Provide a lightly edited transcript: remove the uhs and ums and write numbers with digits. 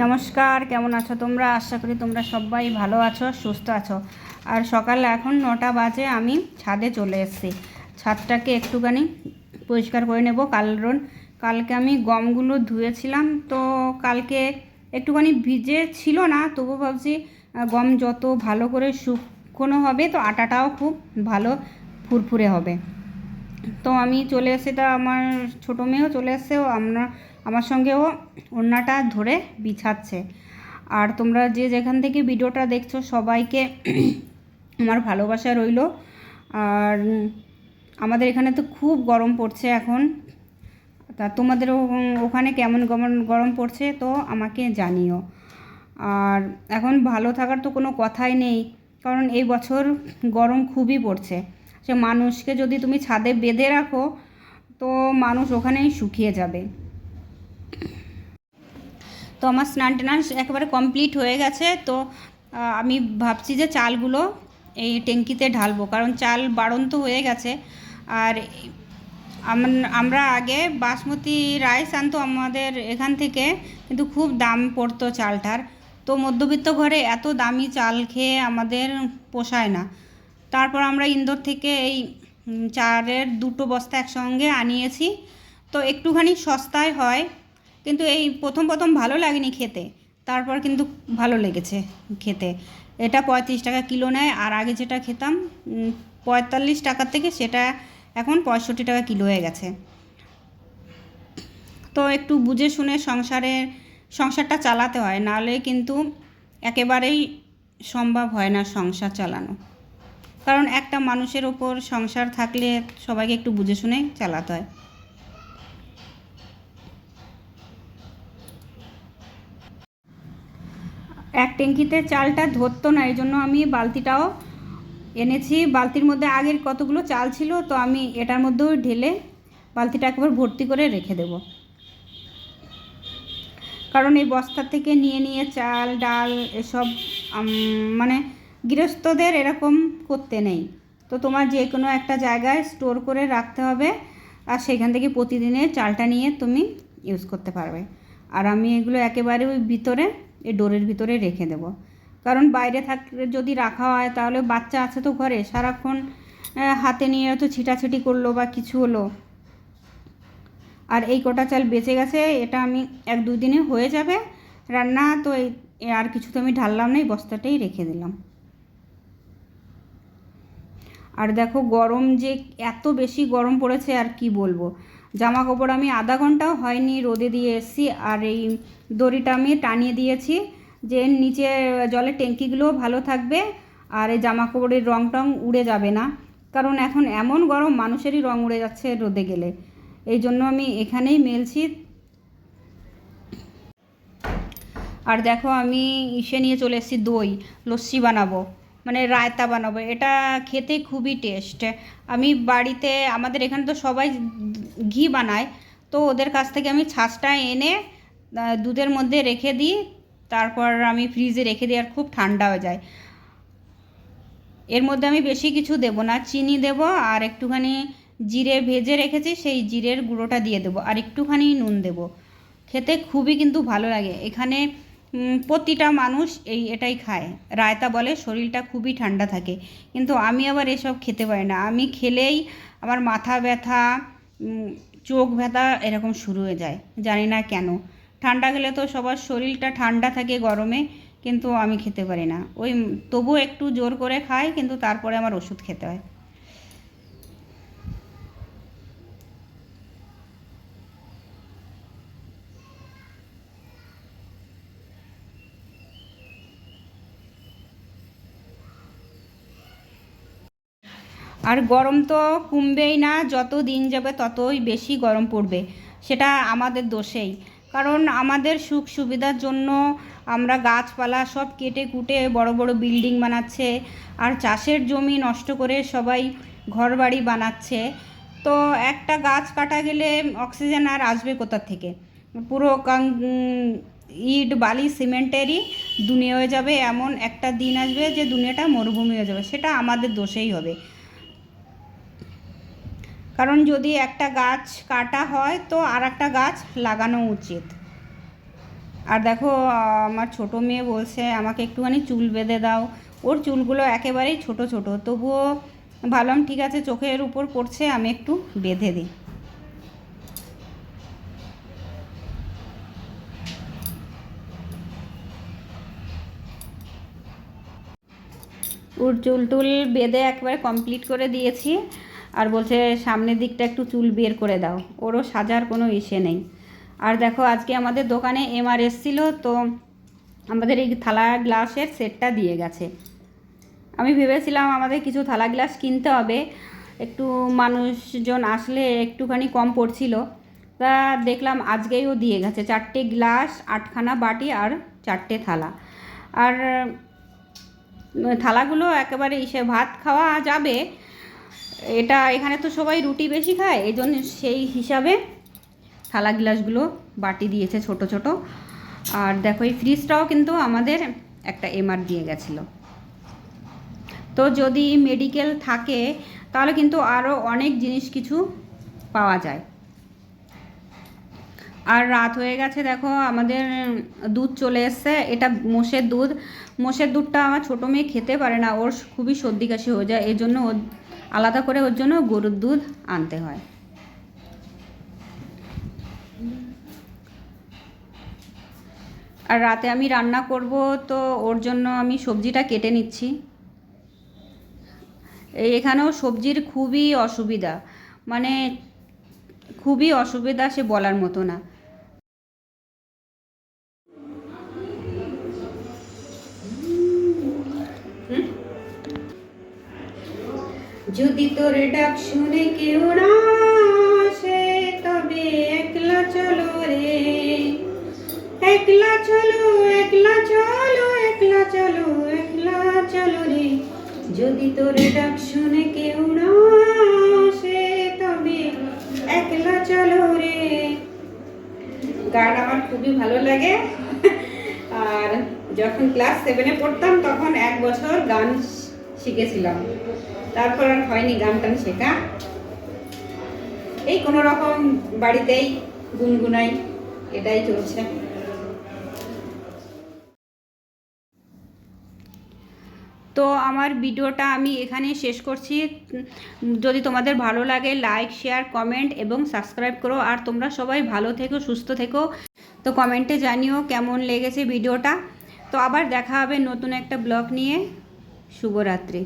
নমস্কার, কেমন আছো তোমরা? আশা করি তোমরা সবাই ভালো আছো, সুস্থ আছো। আর সকাল এখন 9টা বাজে, আমি ছাদে চলে এসেছি। ছাদটাকে একটুখানি পরিষ্কার করে নেব। কালকে আমি গমগুলো ধুয়েছিলাম, তো কালকে একটুখানি ভিজে ছিল না, তবু ভাবছি গম যত ভালো করে শুকনো হবে তো আটাটাও খুব ভালো ফুরফুরে হবে। তো আমি চলে এসে, তা আমার ছোটো মেয়েও চলে এসছে, আমার সঙ্গেও ওড়নাটা ধরে বিছাচ্ছে। আর তোমরা যে যেখান থেকে ভিডিওটা দেখছো সবাইকে আমার ভালোবাসা রইল। আর আমাদের এখানে তো খুব গরম পড়ছে এখন, তা তোমাদেরও ওখানে কেমন গরম পড়ছে তো আমাকে জানিও। আর এখন ভালো থাকার তো কোনো কথাই নেই, কারণ এই বছর গরম খুবই পড়ছে। সে মানুষকে যদি তুমি ছাদে বেঁধে রাখো তো মানুষ ওখানেই শুকিয়ে যাবে। তো আমার স্নান টান একেবারে কমপ্লিট হয়ে গেছে। তো আমি ভাবছি যে চালগুলো এই ট্যাঙ্কিতে ঢালবো, কারণ চাল বাড়ন্ত হয়ে গেছে। আর আমরা আগে বাসমতি রাইস আনতো আমাদের এখান থেকে, কিন্তু খুব দাম পড়তো চালটার। তো মধ্যবিত্ত ঘরে এত দামি চাল খেয়ে আমাদের পোষায় না। তারপর আমরা ইন্দোর থেকে এই চালের 2টো বস্তা একসঙ্গে আনিয়েছি। তো একটুখানি সস্তায় হয়, কিন্তু এই প্রথম ভালো লাগেনি খেতে, তারপর কিন্তু ভালো লেগেছে খেতে। এটা 35 টাকা কিলো নেয়, আর আগে যেটা খেতাম 45 টাকার থেকে সেটা এখন 65 টাকা কিলো হয়ে গেছে। তো একটু বুঝে শুনে সংসারটা চালাতে হয়, নাহলে কিন্তু একেবারেই সম্ভব হয় না সংসার চালানো। কারণ একটা মানুষের ওপর সংসার থাকলে সবাইকে একটু বুঝে শুনে চালাতে হয়। এক ট্যাঙ্কিতে চালটা ধরতো না, এই জন্য আমি বালতিটাও এনেছি। বালতির মধ্যে আগের কতগুলো চাল ছিল, তো আমি এটার মধ্যেও ঢেলে বালতিটা একবার ভর্তি করে রেখে দেব। কারণ এই বস্তা থেকে নিয়ে চাল ডাল এসব মানে গৃহস্থদের এরকম করতে নেই। তো তোমার যে কোনো একটা জায়গায় স্টোর করে রাখতে হবে, আর সেখান থেকে প্রতিদিনের চালটা নিয়ে তুমি ইউজ করতে পারবে। আর আমি এগুলো একেবারে ওই ভিতরে, এই ডোরের ভিতরে রেখে দেব। কারণ বাইরে থাকলে যদি রাখা হয় তাহলে বাচ্চা আছে তো ঘরে, সারাক্ষণ হাতে নিয়ে তো ছিটাছিটি করলো বা কিছু হলো। আর এই কটা চাল বেঁচে গেছে, এটা আমি 1-2 দিনে হয়ে যাবে রান্না। তো আর কিছু তো আমি ঢাললাম না, এই বস্তাটাই রেখে দিলাম। আর দেখো গরম যে এত বেশি গরম পড়েছে, আর কি বলবো। জামা কাপড় আমি আধা ঘন্টাও হয়নি রোদে দিয়ে এসেছি, আর এই দড়িটা আমি টানিয়ে দিয়েছি যে নিচে জলের ট্যাঙ্কিগুলোও ভালো থাকবে, আর এই জামা কাপড়ের রং টং উড়ে যাবে না। কারণ এখন এমন গরম, মানুষেরই রং উড়ে যাচ্ছে রোদে গেলে, এই জন্য আমি এখানেই মেলছি। আর দেখো আমি নিয়ে চলে এসেছি দই, লস্যি বানাবো, মানে রায়তা বানাবো। এটা খেতে খুবই টেস্ট। আমি বাড়িতে, আমাদের এখানে তো সবাই ঘি বানায়, তো ওদের কাছ থেকে আমি ছাঁচটা এনে দুধের মধ্যে রেখে দিই, তারপর আমি ফ্রিজে রেখে দিই, আর খুব ঠান্ডা হয়ে যায়। এর মধ্যে আমি বেশি কিছু দেব না, চিনি দেব আর একটুখানি জিরে ভেজে রেখেছি সেই জিরের গুঁড়োটা দিয়ে দেবো, আর একটুখানি নুন দেব। খেতে খুবই কিন্তু ভালো লাগে। এখানে প্রতিটা মানুষ এটাই খায়, রায়তা বলে, শরীরটা খুবই ঠান্ডা থাকে। কিন্তু আমি আবার এসব খেতে পারি না, আমি খেলেই আমার মাথা ব্যথা, চোখ ব্যথা এরকম শুরু হয়ে যায়, জানি না কেন। ঠান্ডা গেলে তো সবার শরীরটা ঠান্ডা থাকে গরমে, কিন্তু আমি খেতে পারি না। ওই তবু একটু জোর করে খাই, কিন্তু তারপরে আমার ওষুধ খেতে হয়। আর গরম তো কমবেই না, যত দিন যাবে ততই বেশি গরম পড়বে। সেটা আমাদের দোষেই, কারণ আমাদের সুখ সুবিধার জন্য আমরা গাছপালা সব কেটে কুটে বড় বড় বিল্ডিং বানাচ্ছে, আর চাষের জমি নষ্ট করে সবাই ঘরবাড়ি বানাচ্ছে। তো একটা গাছ কাটা গেলে অক্সিজেন আর আসবে কোথা থেকে? পুরো ইট বালি সিমেন্টেরই দুনিয়া হয়ে যাবে। এমন একটা দিন আসবে যে দুনিয়াটা মরুভূমি হয়ে যাবে, সেটা আমাদের দোষেই হবে। কারণ যদি একটা গাছ কাটা হয় তো আর একটা গাছ লাগানো উচিত। আর দেখো আমার ছোট মেয়ে বলছে আমাকে একটুখানি চুল বেঁধে দাও। ওর চুলগুলো একেবারেই ছোট ছোট, তবুও ভাবলাম ঠিক আছে, চোখের উপর পড়ছে, আমি একটু বেঁধে দিই। ওর চুল টুল বেঁধে একবারে কমপ্লিট করে দিয়েছি। আর বলছে সামনের দিকটা একটু চুল বের করে দাও, ওরও সাজার কোনো ইসে নেই। আর দেখো আজকে আমাদের দোকানে এমআর এসেছিলো, তো আমাদের এই থালা গ্লাসের সেটটা দিয়ে গেছে। আমি ভেবেছিলাম আমাদের কিছু থালা গ্লাস কিনতে হবে, একটু মানুষজন আসলে একটুখানি কম পড়ছিল, তা দেখলাম আজকেই ও দিয়ে গেছে 4টে গ্লাস, 8খানা বাটি আর 4টে থালা। আর থালাগুলো একেবারে ইসে ভাত খাওয়া যাবে, এটা এখানে তো সবাই রুটি বেশি খায়, এই জন্য সেই হিসাবে থালা গ্লাসগুলো বাটি দিয়েছে ছোট ছোট। আর দেখো এই ফ্রিজটাও কিন্তু আমাদের একটা এমআর দিয়ে গেছিলো। তো যদি মেডিকেল থাকে তাহলে কিন্তু আরও অনেক জিনিস কিছু পাওয়া যায়। আর রাত হয়ে গেছে, দেখো আমাদের দুধ চলে এসছে, এটা মোষের দুধ। মোষের দুধটা আমার ছোটো মেয়ে খেতে পারে না, ওর খুবই সর্দি কাশি হয়ে যায়, এই জন্য আলাদা করে ওর জন্য গরুর দুধ আনতে হয়। আর রাতে আমি রান্না করব, তো ওর জন্য আমি সবজিটা কেটে নিচ্ছি। এখানেও সবজির খুবই অসুবিধা, মানে খুবই অসুবিধা, সে বলার মতো না। যদি তোর ডাক শুনে কেউ না আসে, তবে একলা চলো রে, একলা চলো, একলা চলো, একলা চলো, একলা চলো রে। যদি তোর ডাক শুনে কেউ না আসে, তবে একলা চলো রে। গান আমার খুবই ভালো লাগে। আর যখন ক্লাস 7-এ পড়তাম তখন 1 বছর গান শিখেছিলাম, তারপর আর হয়নি গান টান শেখা। এই কোনো রকম বাড়িতেই গুনগুনাই, এটাই চলছে। তো আমার ভিডিওটা আমি এখানে শেষ করছি। যদি তোমাদের ভালো লাগে লাইক, শেয়ার, কমেন্ট এবং সাবস্ক্রাইব করো। আর তোমরা সবাই ভালো থেকো, সুস্থ থেকো। তো কমেন্টে জানিও কেমন লেগেছে ভিডিওটা। তো আবার দেখা হবে নতুন একটা ব্লগ নিয়ে। শুভরাত্রি।